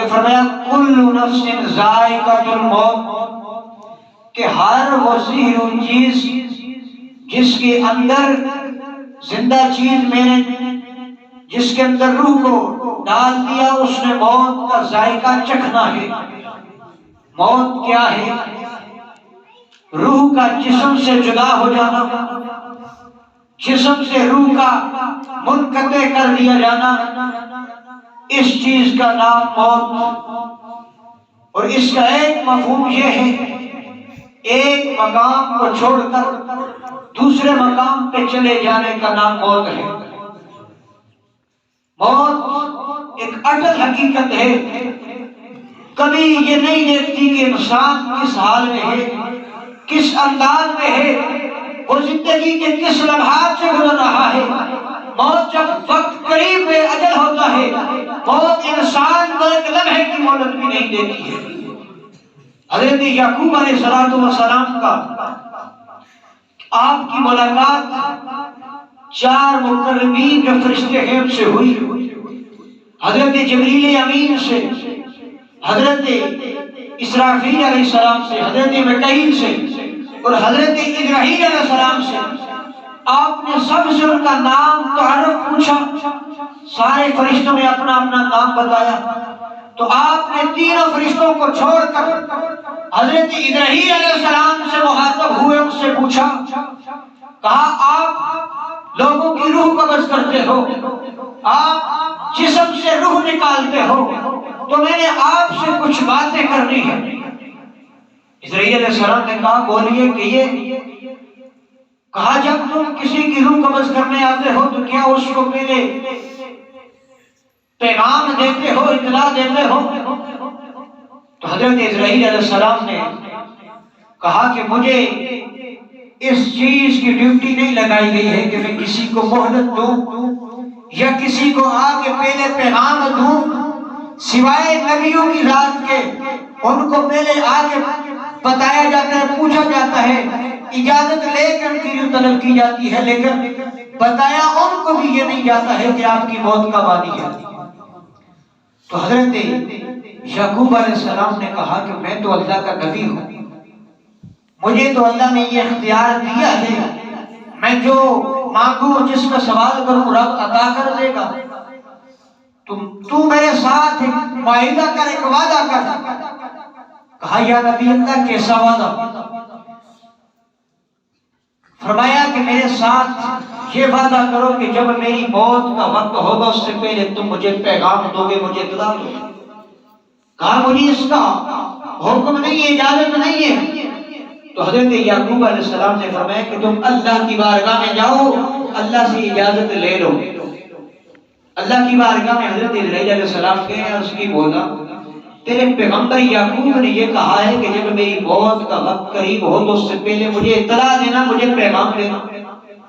نے فرمایا کل نفس ذائقۃ الموت، کہ ہر وہ ظاہری چیز جس کے اندر زندہ چیز میں نے جس کے اندر روح کو ڈال دیا اس نے موت کا ذائقہ چکھنا ہے۔ موت کیا ہے؟ روح کا جسم سے جدا ہو جانا، جسم سے روح کا منقطع کر دیا جانا، اس چیز کا نام موت۔ اور اس کا ایک مفہوم یہ ہے، ایک مقام کو چھوڑ کر دوسرے مقام پہ چلے جانے کا نام موت ہے۔ موت ایک اٹل حقیقت ہے، کبھی یہ نہیں دیکھتی کہ انسان کس حال میں ہے، کس انداز میں ہے، وہ زندگی کے کس لمحات سے گزر رہا ہے۔ موت جب وقت قریب میں اجل ہوتا ہے، موت انسان کو ایک لمحے کی مہلت بھی نہیں دیتی ہے۔ حضرت یعقوب علیہ السلام کا آپ کی ملاقات 4 مقربین جو فرشتے ہیں ان سے ہوئی، حضرت جبریل امین سے، حضرت اسرافیل علیہ السلام سے، حضرت میکائیل سے اور حضرت اسرائیل علیہ السلام سے۔ آپ نے سب سے ان کا نام تعارف پوچھا، سارے فرشتوں نے اپنا اپنا نام بتایا، تو آپ نے تینوں فرشتوں کو چھوڑ کر حضرت اسرائیل علیہ السلام سے مخاطب ہوئے، ان سے پوچھا، کہا آپ لوگوں کی روح قبض کرتے ہو، آپ جسم سے روح نکالتے ہو، تو میں نے آپ سے کچھ باتیں کرنی ہے۔ اسرائیل علیہ السلام نے کہا بولیے کہ یہ کہا جب تم کسی کی روح قبض کرنے آتے ہو تو کیا اس کو پہلے پیغام دیتے ہو، اطلاع دیتے ہو؟ تو حضرت اسرائیل علیہ السلام نے کہا کہ مجھے اس چیز کی ڈیوٹی نہیں لگائی گئی ہے کہ میں کسی کو مہلت دوں یا کسی کو آگے پہلے پیغام دوں، سوائے نبیوں کی ذات کے ان کو پہلے آگے بتایا جاتا ہے، پوچھا جاتا ہے، اجازت لے کر کی طلب کی جاتی ہے، لیکن بتایا ان کو بھی یہ نہیں جاتا ہے کہ آپ کی موت کب آنی ہے۔ تو حضرت یعقوب علیہ السلام نے کہا کہ میں تو اللہ کا نبی ہوں، مجھے تو اللہ نے یہ اختیار دیا ہے، میں جو مانگوں جس کا سوال کروں رب عطا کر دے گا، تو میرے ساتھ ایک معاہدہ کر، ایک وعدہ کر۔ کہا یا نبی اللہ کیسا وعدہ؟ فرمایا کہ میرے ساتھ یہ وعدہ کرو کہ جب میری موت کا وقت ہوگا اس سے پہلے تم مجھے پیغام دو گے، مجھے اطلاع دو گے۔ کہا مجھے اس کا حکم نہیں ہے، اجازت نہیں ہے۔ تو حضرت یعقوب علیہ السلام نے فرمایا کہ تم اللہ کی بارگاہ میں جاؤ، اللہ سے اجازت لے لو۔ اللہ کی بارگاہ میں حضرت اسرائیل علیہ السلام کے عرض کی بولا تیرے پیغمبر یعقوب نے یہ کہا ہے کہ جب میری موت کا وقت قریب ہو تو اس سے پہلے مجھے اطلاع دینا، مجھے پیغام دینا۔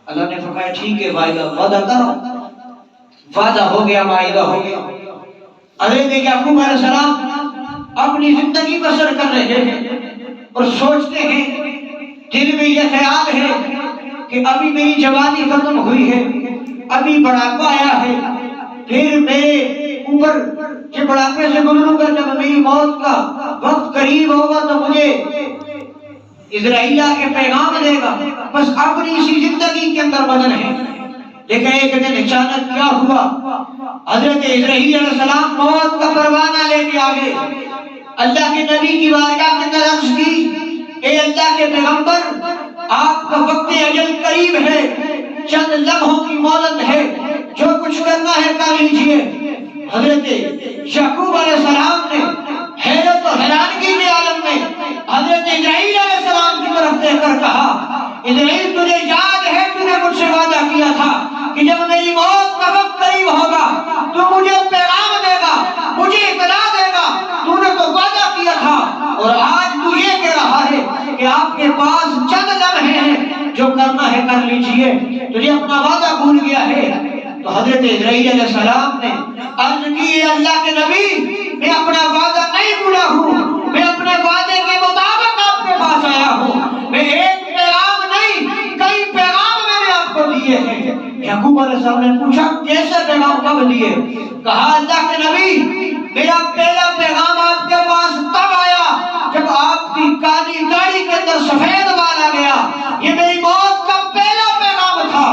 اللہ نے فرمایا ٹھیک ہے وعدہ کرو۔ وعدہ ہو گیا، معاہدہ ہو گیا۔ حضرت یعقوب علیہ السلام اپنی زندگی بسر کر رہے ہیں اور سوچتے ہیں، دل میں یہ خیال ہے کہ ابھی میری جوانی ختم ہوئی ہے، ابھی بڑھاپا آیا ہے، پھر میرے اوپر کہ بڑھاپے سے گزروں گا، جب میری موت کا وقت قریب ہوگا تو مجھے اسرائیل کے پیغام دے گا۔ بس اپنی اسی زندگی کے اندر بدل ہے۔ لیکن ایک دن اچانک کیا ہوا، حضرت اسرائیل علیہ السلام موت کا پروانہ لے کے آگے اللہ کے نبی کی بارگاہ کے اندر عرض کی، اے اللہ کے پیغمبر آپ کا وقت اجل قریب ہے، چند لمحوں کی مہلت ہے، جو کچھ کرنا ہے کر لیجئے۔ حضرت یعقوب علیہ السلام نے حیرت و حیرانگی کے عالم میں حضرت اسرائیل علیہ السلام کی طرف دیکھ کر کہا، اسرائیل تجھے یاد ہے تو نے مجھ سے وعدہ کیا تھا کہ جب میری موت کا وقت قریب ہوگا تو مجھے پیغام دے گا، مجھے اطلاع دے گا، تو نے تو وعدہ کیا تھا، اور آج تو یہ کہہ رہا ہے کہ آپ کے پاس چند لمحے ہیں، جو کرنا ہے کر لیجئے، تجھے اپنا وعدہ بھول گیا ہے۔ تو حضرت اسرائیل علیہ السلام نے عرض کی، اللہ کے نبی میں اپنا وعدہ نہیں بھولا ہوں، میں اپنے وعدے کے مطابق آپ کے پاس آیا ہوں، میں ایک پیغام نہیں کئی پیغام میں نے آپ کو دیے ہیں۔ یعقوب علیہ السلام نے پوچھا کیسے پیغام کب دیے؟ کہا اللہ کے نبی میرا پہلا پیغام آپ کے پاس تب آیا جب آپ کی کالی داڑھی کے اندر سفید بال آ گیا، یہ میری موت کا پہلا پیغام تھا۔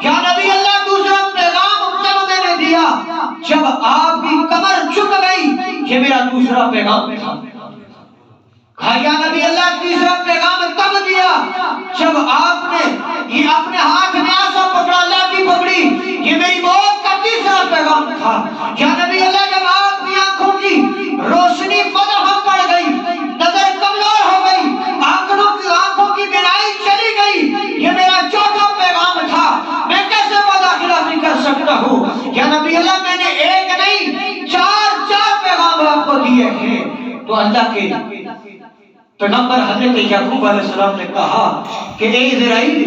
یا نبی اللہ دوسرا پیغام تب میں نے دیا جب آپ کی کمر جھک گئی، یہ میرا دوسرا پیغام تھا۔ یا نبی اللہ تیسرا پیغام تب دیا جب آپ نے یہ اپنے ہاتھ میں آسا پکڑا، اللہ کی پکڑی، یہ میری موت کا تیسرا پیغام تھا۔ یا نبی اللہ جب آپ کی آنکھوں کی روشنی مدھم پڑ گئی، نظر کمزور ہو گئی، آنکھوں کی بینائی چلی گئی، یہ میرا چوتھا پیغام تھا۔ میں کیسے وعدہ خلافی کر سکتا ہوں؟ یا نبی اللہ میں نے ایک نہیں چار پیغام آپ کو دیے ہیں۔ تو اللہ کے پیغمبر حضرت یعقوب علیہ السلام نے کہا کہ اے اسرائیل،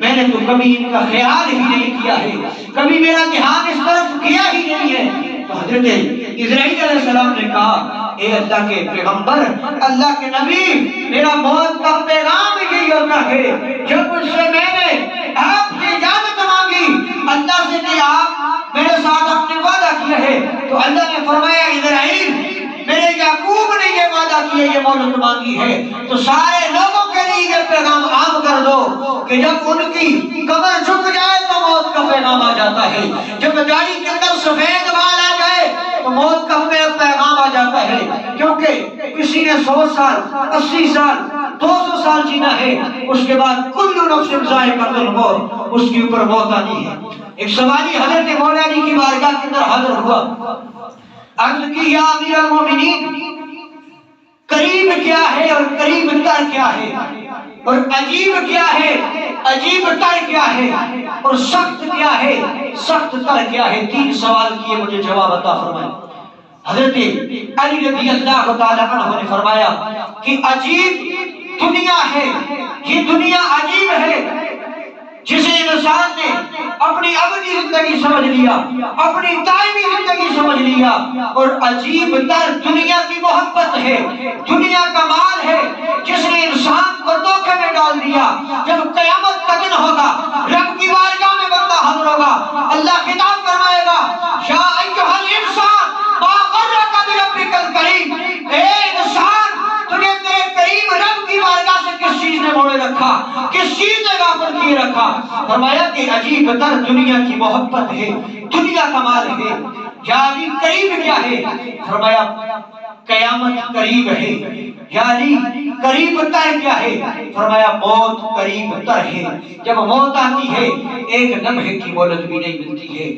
میں نے تو کبھی ان کا خیال ہی نہیں کیا ہے، کبھی میرا دھیان اس طرف کیا ہی نہیں ہے۔ تو حضرت اسرائیل علیہ السلام نے کہا اے اللہ کے پیغمبر، اللہ کے نبی، میرا موت کا پیغام یہی ہوتا ہے جب مجھ سے میں نے آپ سے اجازت مانگی اللہ سے کہ آپ میرے ساتھ اپنے وعدہ کیا ہے، تو اللہ نے فرمایا اسرائیل، میرے یعقوب نے یہ وعدہ کیا، یہ مہلت مانگی ہے، تو سارے لوگوں کے لیے یہ پیغام عام کر دو کہ جب ان کی کمر جھک جائے تو موت کا پیغام آ جاتا ہے، جب داڑھی کے اندر سفید بال آ جائے تو موت کا پیغام آ جاتا ہے، کیونکہ کسی نے 100 سال 80 سال 200 سال جینا ہے، اس کے بعد کل نفس ذائقۃ الموت، اس کے اوپر موت آنی ہے۔ ایک سوالی حضرت مولا علی کی بارگاہ کے اندر حاضر ہوا، عرض کی یا امیر المومنین، قریب کیا ہے اور قریب تر کیا ہے، اور عجیب کیا ہے، عجیب تر کیا ہے، اور سخت کیا ہے، سخت تر کیا ہے؟ 3 سوال کیے، مجھے جواب عطا فرمائے۔ حضرت علی رضی اللہ تعالی عنہ نے فرمایا کہ عجیب دنیا ہے، یہ دنیا عجیب ہے جسے انسان نے اپنی ابدی زندگی سمجھ لیا، اپنی دائمی زندگی سمجھ لیا، اور عجیب تر دنیا کی محبت ہے، دنیا کا مال ہے جس نے انسان کو دھوکے میں ڈال دیا۔ جب قیامت کا دن ہوگا، رب کی بارگاہ میں بندہ حاضر ہوگا، اللہ خطاب فرمائے گا یا ایھا الانسان ما غرک بربک الکریم، اے انسان، تجھے تیرے کریم رب کی بارگاہ سے کس چیز نے موڑے رکھا، کس چیز نے غافل کیے رکھا؟ فرمایا کہ عجیب تر دنیا کی محبت ہے، دنیا کا مال ہے۔ یعنی قریب کیا ہے؟ فرمایا قیامت قریب ہے۔ یعنی قریب تر کیا ہے؟ فرمایا موت قریب تر ہے۔ جب موت آتی ہے ایک لمحے کی مہلت بھی نہیں ملتی ہے،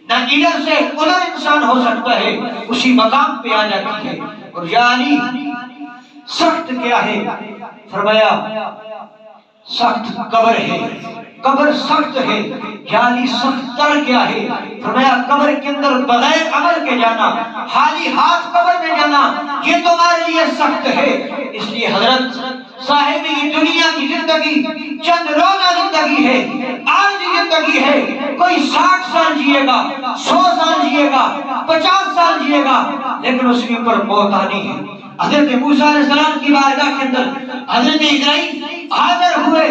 نہ ادھر سے ادھر انسان ہو سکتا ہے، اسی مقام پہ آ جاتی ہے۔ اور یعنی سخت کیا ہے؟ فرمایا سخت قبر ہے، قبر سخت ہے۔ یعنی سخت تر کیا ہے؟ فرمایا قبر کے اندر بغیر عمل کے جانا، خالی ہاتھ قبر میں جانا، یہ تمہارے لیے سخت ہے۔ اس لیے حضرت صاحب یہ دنیا کی زندگی چند روزہ زندگی ہے، عارضی زندگی ہے۔ کوئی 60 سال جیے گا، 100 سال جیے گا، 50 سال جیے گا، لیکن اس کے اوپر موت آنی ہے۔ حضرت موسیٰ علیہ السلام کی بارگاہ کے اندر حضرت اسرائیل حاضر ہوئے،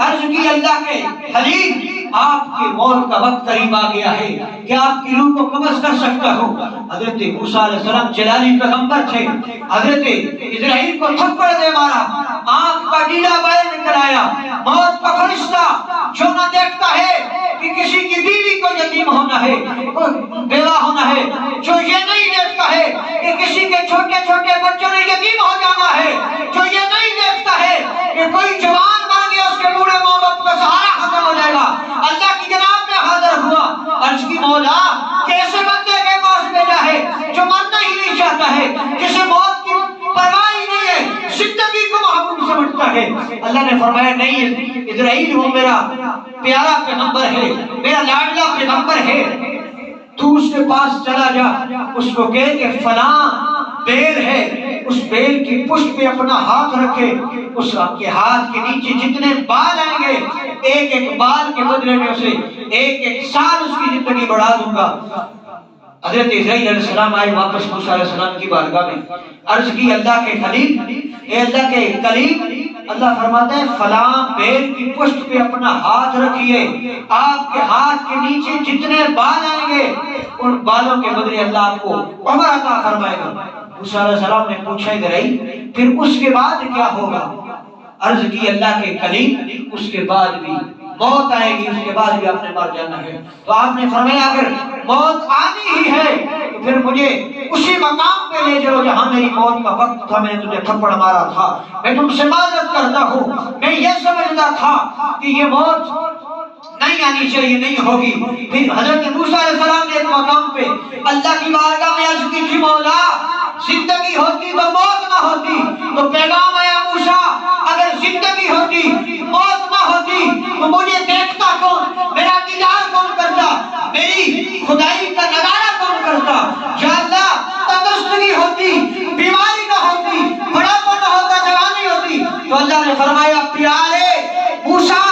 عرض کی اللہ کے خلیل، آپ کے موت کا وقت قریب آ گیا ہے، کیا آپ کی روح کو قبض کر سکتا ہوں؟ حضرت موسیٰ علیہ السلام جلالی پیغمبر تھے، حضرت اسرائیل کو تھپڑ دے مارا، آنکھ کا ڈیلا باہر نکل آیا۔ موت کا فرشتہ جو نہ دیکھتا ہے کہ کسی کی بیوی کو یتیم ہونا ہے، بیوہ ہونا ہے، جو یہ نہیں دیکھتا ہے کہ کسی کے چھوٹے چھوٹے بچوں نے یتیم ہو جانا ہے، جو یہ نہیں دیکھتا ہے کہ کوئی جوان مر گیا اس کے بوڑھے ماں باپ کا سہارا ختم ہو جائے گا، اللہ کی جناب میں حاضر ہوا، عرض کی مولا کیسے بندے کے پاس بھیجا ہے جو مرنا ہی نہیں چاہتا ہے، جسے موت کی پرواہ ہی نہیں ہے، زندگی کو محبوب سمجھتا ہے۔ اللہ نے فرمایا نہیں، اسرائیل وہ میرا پیارا پیغمبر ہے، میرا لاڈلا پیغمبر ہے، تو اس کے پاس چلا جا، اس کو کہے کہ فلاں بیل ہے، اس بیل کی پشت پہ اپنا ہاتھ رکھے، اس کے ہاتھ کے نیچے جتنے بال آئیں گے، ایک ایک بال کے بدلے میں اسے ایک ایک سال اس کی زندگی بڑھا دوں گا۔ حضرت اسرائیل علیہ السلام آئے واپس موسیٰ علیہ السلام کی بارگاہ میں، عرض کی اللہ کے خلیل، اے اللہ کے کلیم، اللہ فرماتا ہے فلاں پیڑ کی پشت پہ اپنا ہاتھ رکھیے، آپ کے ہاتھ کے نیچے جتنے بال آئیں گے ان بالوں کے بدلے اللہ آپ کو عمر عطا فرمائے گا۔ موسیٰ علیہ السلام نے پوچھا ادھر آئی پھر اس کے بعد کیا ہوگا؟ عرض کی اللہ کے کلیم اس کے بعد بھی موت آئے گی، اس کے بعد بھی آپ نے مر جانا ہے۔ تو آپ نے فرمایا اگر موت آنی ہی ہے تو پھر مجھے اسی مقام پہ لے جاؤ جہاں میری موت کا وقت تھا، میں نے تجھے تھپڑ مارا تھا، میں تم سے معذرت کرتا ہوں، میں یہ سمجھتا تھا کہ یہ موت نہیں آنی چاہیے، نہیں ہوگی۔ پھر حضرت موسیٰ علیہ السلام نے ایک مقام پہ اللہ کی بارگاہ میں عرض کی تھی مولا زندگی ہوتی تو موت نہ ہوتی، تو پیغام آیا موسیٰ اگر زندگی ہوتی موت نہ ہوتی تو مجھے دیکھتا کون، میرا دیدار کون کرتا، میری خدائی کا نظارہ کون کرتا؟ یا اللہ تندرستگی ہوتی، بیماری نہ ہوتی، بڑھاپا نہ ہوتا، جوانی ہوتی، تو اللہ نے فرمایا پیارے موسیٰ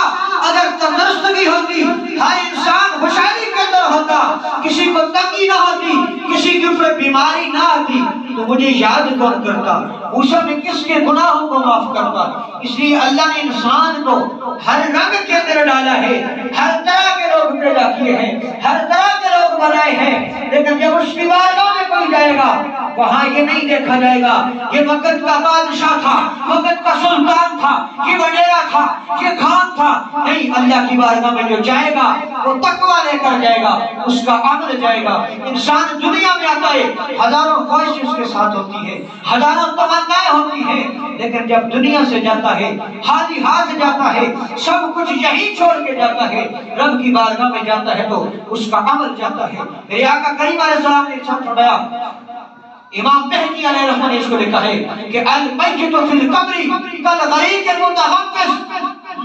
اگر تندرستگی ہوتی، ہر انسان خوشحالی کے اندر ہوتا، کسی کو تنگی نہ ہوتی، کسی کے اوپر بیماری نہ آتی، تو مجھے یاد کون کرتا؟ موسیٰ میں کس کے گناہوں کو معاف کرتا؟ اس لیے اللہ نے انسان کو ہر رنگ کے اندر ڈالا ہے، ہر طرح کے لوگ پیدا کیے ہیں، ہر طرح کے لوگ بنائے ہیں، لیکن جب اس کی بارگاہ میں کوئی جائے گا وہاں یہ نہیں دیکھا جائے گا یہ وقت کا بادشاہ تھا، وقت کا سلطان تھا، یہ وڈیرا تھا، یہ خان تھا، نہیں، اللہ کی بارگاہ میں جو جائے گا وہ تقویٰ لے کر جائے گا، اس کا عمل جائے گا۔ انسان دنیا میں آتا ہے ہزاروں خواہشیں اس کے ساتھ ہوتی ہے، ہزاروں تمنائیں ہوتی ہیں، لیکن جب دنیا سے جاتا ہے خالی ہاتھ جاتا ہے، سب کچھ یہی چھوڑ کے جاتا ہے، رب کی بارگاہ میں جاتا ہے تو اس کا عمل جاتا ہے۔ میرے آقا کریم علیہ السلام نے ارشاد فرمایا، امام بہقی علیہ الرحمہ نے اس کو لکھا ہے کہ المیت فی القبر کالغریق المتغمس،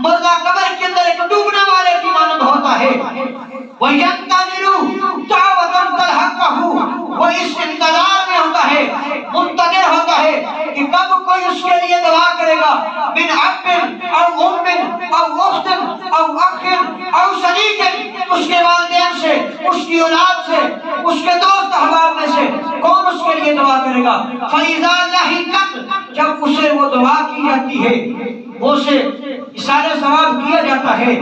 مردہ قبر کے اندر ایک ڈوبنے والے کی مانند ہوتا ہے، وَيَنْتَظِرُ دَعْوَةً تَلْحَقَهُ، وہ اس انتظار میں ہوتا ہے، منتظر ہوتا ہے کہ کب کوئی اس کے لیے دعا کرے گا، من اب او ام او اخت او اخ او صدیق، اس کے والدین سے، اس کی اولاد سے، اس کے دوست احباب میں سے کون اس کے لیے دعا کرے گا؟ فَإِذَا لَحِقَتْ، جب اسے وہ دعا کی جاتی ہے، وہ اسے اشارہ ثواب کیا جاتا ہے،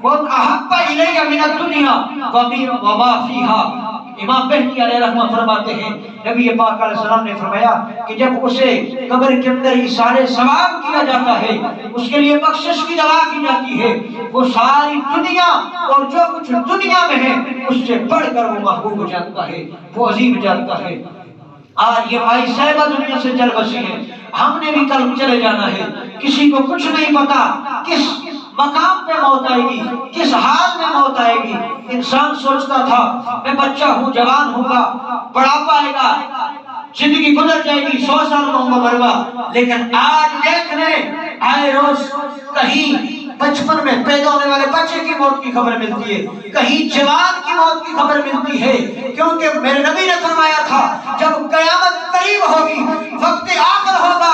وَأَحَبَّ إِلَيَّ مِنَ الدُّنْيَا وَمَا فِيهَا۔ امام بہقی علیہ الرحمہ فرماتے ہیں نبی پاک علیہ السلام نے فرمایا کہ جب اسے قبر کے اندر اشارہ ثواب کیا جاتا ہے، اس کے لیے بخشش کی دعا کی جاتی ہے، وہ ساری دنیا اور جو کچھ دنیا میں ہے اس سے بڑھ کر وہ محبوب جانتا ہے، وہ عظیم جانتا ہے۔ آج یہ بھائی صاحبہ دنیا سے چل بسی ہیں، ہم نے بھی کل چلے جانا ہے، کسی کو کچھ نہیں پتا کس مقام پہ موت آئے گی، کس حال میں موت آئے گی۔ انسان سوچتا تھا میں بچہ ہوں، جوان ہوں گا، بڑھاپا آئے گا، زندگی گزر جائے گی، 100 سال کا عمر مرے گا، لیکن آج دیکھنے آئے روز کہیں بچپن میں پیدا ہونے والے بچے کی موت کی خبر ملتی ہے، کہیں جوان کی موت کی خبر ملتی ہے، کیونکہ میرے نبی نے فرمایا تھا جب قیامت قریب ہوگی، وقت آخر ہوگا،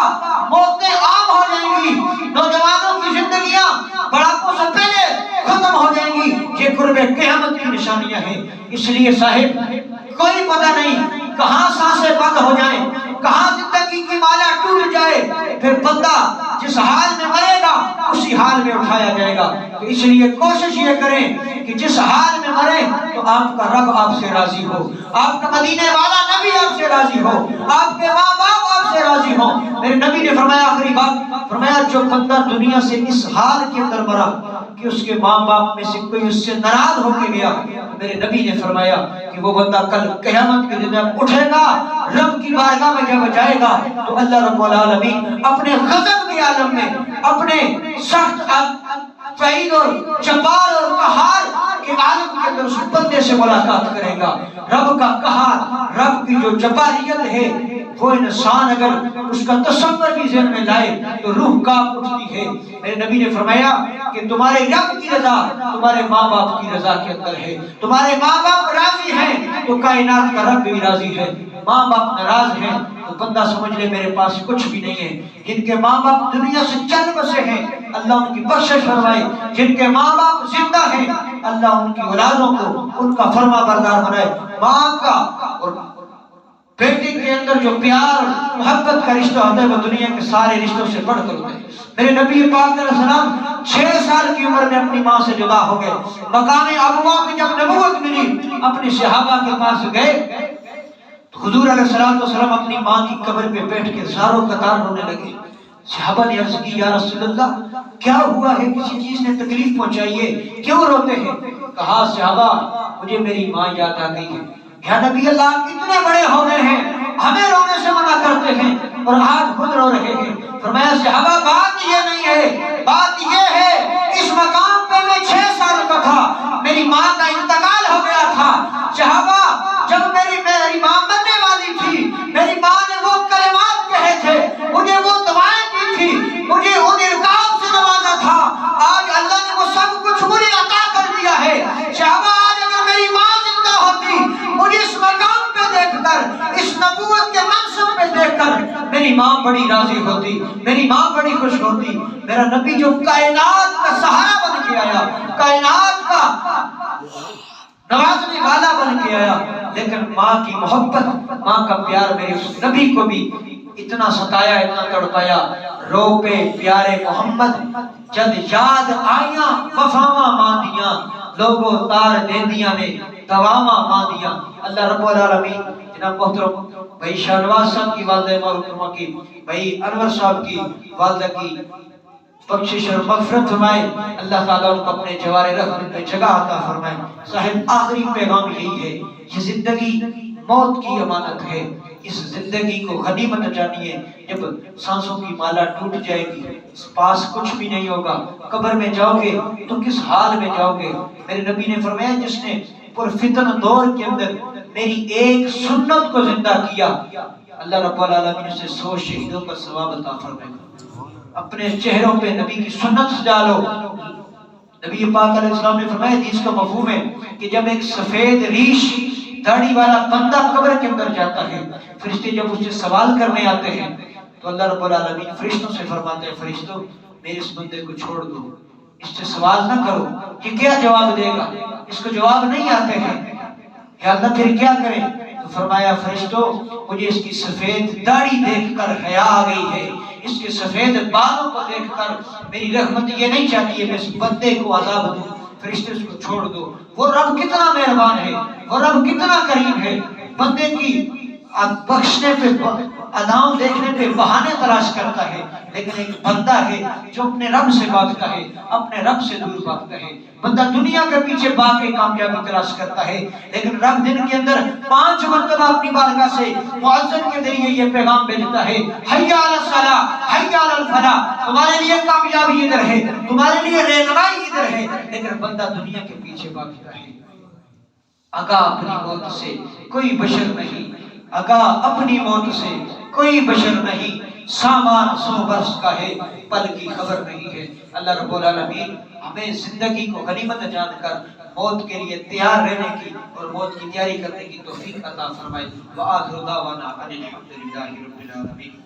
موتیں عام ہو جائیں گی، نوجوانوں کی زندگیاں بڑھاپوں سے پہلے ختم ہو جائیں گی، یہ قرب قیامت کی نشانیاں ہیں۔ اس لیے صاحب کوئی پتہ نہیں کہاں سانسیں بند ہو جائیں، کہاں زندگی کی مالا ٹوٹ جائے، پھر بندہ جس حال میں مرے گا اسی حال میں اٹھایا جائے گا۔ تو اس لیے کوشش یہ کریں کہ جس حال میں مرے تو آپ کا رب آپ سے راضی ہو، آپ کا مدینے والا نبی آپ سے راضی ہو، آپ کے ماں باپ آپ سے راضی ہو۔ میرے نبی نے فرمایا آخری بات، فرمایا جو بندہ دنیا سے اس حال کے اندر مرا کہ اس کے ماں باپ میں سے کوئی اس سے ناراض ہو کے گیا، میرے نبی نے فرمایا کہ وہ بندہ کل قیامت کے دن اٹھے گا، رب کی بارگاہ میں جب جائے گا تو اللہ رب العالمین اپنے غضب کے عالم میں، اپنے سخت فعیل اور جبار اور قہار کے عالم کے اندر اس بندے سے ملاقات کرے گا۔ رب کا قہار، رب کی جو جباریت ہے، وہ انسان اگر اس کا تصور بھی ذہن میں لائے تو روح کانپ اٹھتی ہے۔ میرے نبی نے فرمایا کہ تمہارے رب کی رضا تمہارے ماں باپ کی رضا کے اندر ہے، تمہارے ماں باپ راضی ہیں تو کائنات کا رب بھی راضی ہے، ماں باپ ناراض ہیں تو بندہ سمجھ لے میرے پاس کچھ بھی نہیں ہے۔ جن کے ماں باپ دنیا سے چل بسے ہیں اللہ ان کی بخشش فرمائے، جن کے ماں باپ زندہ ہیں اللہ ان کی اولادوں کو ان کا فرما بردار بنائے۔ ماں کا اور بیٹے کے اندر جو پیار محبت کا رشتہ ہوتا ہے وہ دنیا کے سارے رشتوں سے بڑھ کر ہوتا ہے۔ میرے نبی پاک علیہ السلام 6 سال کی عمر میں اپنی ماں سے جدا ہو گئے۔ مقام ابوا پہ جب نبوت ملی اپنے صحابہ کے پاس گئے تو حضور علیہ السلام اپنی ماں کی قبر پہ بیٹھ کے زاروں قطار رونے لگے۔ صحابہ نے عرض کی یا رسول اللہ کیا ہوا ہے، کسی چیز نے تکلیف پہنچائی ہے، کیوں روتے ہیں؟ کہا صحابہ مجھے میری ماں یاد آ گئی ہے۔ یا نبی اللہ اتنے بڑے ہو گئے ہیں ہمیں رونے سے منع کرتے ہیں اور آج خود رو رہے ہیں۔ فرمایا صحابہ بات یہ نہیں ہے، بات یہ ہے اس مقام پہ میں 6 سال کا تھا، میری ماں کا انتقال ہو گیا تھا۔ صحابہ جب میری ماں مرنے والی تھی میری ماں نے وہ کلمات کہے تھے، مجھے وہ دعائیں دی تھی، مجھے ان القاب سے نوازا تھا، آج اللہ نے وہ سب کچھ مجھے عطا کر دیا ہے۔ صحابہ آج اگر میری ماں زندہ ہوتی مجھے اس مقام پہ دیکھ کر اس نبوت کے منصب پہ دیکھ کر میری ماں بڑی راضی ہوتی، میری ماں بڑی خوش ہوتی۔ میرا نبی جو کائنات کا سہارا بن کے آیا، کائنات کا نوازنے والا بن کے آیا، لیکن ماں کی محبت ماں کا پیار میرے اس نبی کو بھی اتنا ستایا اتنا تڑپایا۔ رو پہ پیارے محمد جد یاد آئیاں وفاواں ماندیاں، لوگوں تار دیندیاں نے دواواں ماندیاں۔ اللہ رب العالمین جناب محترم بھائی شاہنواز صاحب کی والدہ محترمہ کی، بھائی انور صاحب کی والدہ کی بخشش اور مغفرت فرمائے۔ اللہ تعالیٰ ان کو اپنے جوار رحمت میں جگہ عطا فرمائے۔ صاحب آخری پیغام یہی ہے، یہ زندگی موت کی امانت ہے، اس زندگی کو غنیمت جانیے۔ جب سانسوں کی مالا ٹوٹ جائے گی اس پاس کچھ بھی نہیں ہوگا، قبر میں جاؤ گے تو کس حال میں جاؤ گے؟ میرے نبی نے فرمایا جس نے پرفتن دور کے اندر میری ایک سنت کو زندہ کیا اللہ رب العالمین سے 100 شہیدوں کا ثواب عطا فرمائے گا۔ اپنے چہروں پہ نبی کی سنت سجا لو۔ نبی پاک علیہ السلام نے فرمایا حدیث کا مفہوم ہے کہ جب ایک سفید ریش داڑھی والا بندہ قبر کے اندر جاتا ہے، فرشتے جب اس سے سوال کرنے آتے ہیں تو اللہ رب العالمین فرشتوں سے فرماتے ہیں فرشتوں میرے اس بندے کو چھوڑ دو، اس سے سوال نہ کرو، یہ کیا جواب دے گا، اس کو جواب نہیں آتے ہیں، یا اللہ پھر کیا کریں؟ تو فرمایا فرشتوں مجھے اس کی سفید داڑھی دیکھ کر حیا آ گئی ہے، اس کے سفید بالوں کو دیکھ کر میری رحمت یہ نہیں چاہتی ہے میں اس بندے کو عذاب دوں، فرشتے اس کو چھوڑ دو۔ وہ رب کتنا مہربان ہے، وہ رب کتنا کریم ہے، بندے کی بخشنے پہ اداؤں دیکھنے پہ بہانے تلاش کرتا ہے، لیکن ایک بندہ ہے جو اپنے رب سے بھاگتا ہے، اپنے رب سے دور بھاگتا ہے۔ بندہ دنیا کے پیچھے بھاگ کے کامیابی تلاش کرتا ہے، لیکن رب دن کے اندر 5 مرتبہ اپنی بارگاہ سے مؤذن کے ذریعے یہ پیغام بھیجتا ہے حی علی الصلاۃ حی علی الفلاح، تمہارے لیے کامیابی ادھر ہے، تمہارے لیے رہنمائی ادھر ہے، لیکن بندہ دنیا کے پیچھے بھاگتا ہے۔ آگاہ اپنی موت سے کوئی بشر نہیں، آگاہ اپنی موت سے کوئی بشر نہیں، سامان 100 برس کا ہے پل کی خبر نہیں ہے۔ اللہ رب العالمین ہمیں زندگی کو غنیمت جان کر موت کے لیے تیار رہنے کی اور موت کی تیاری کرنے کی توفیق عطا فرمائے۔ وآخر دعوانا ان الحمد للہ رب العالمین۔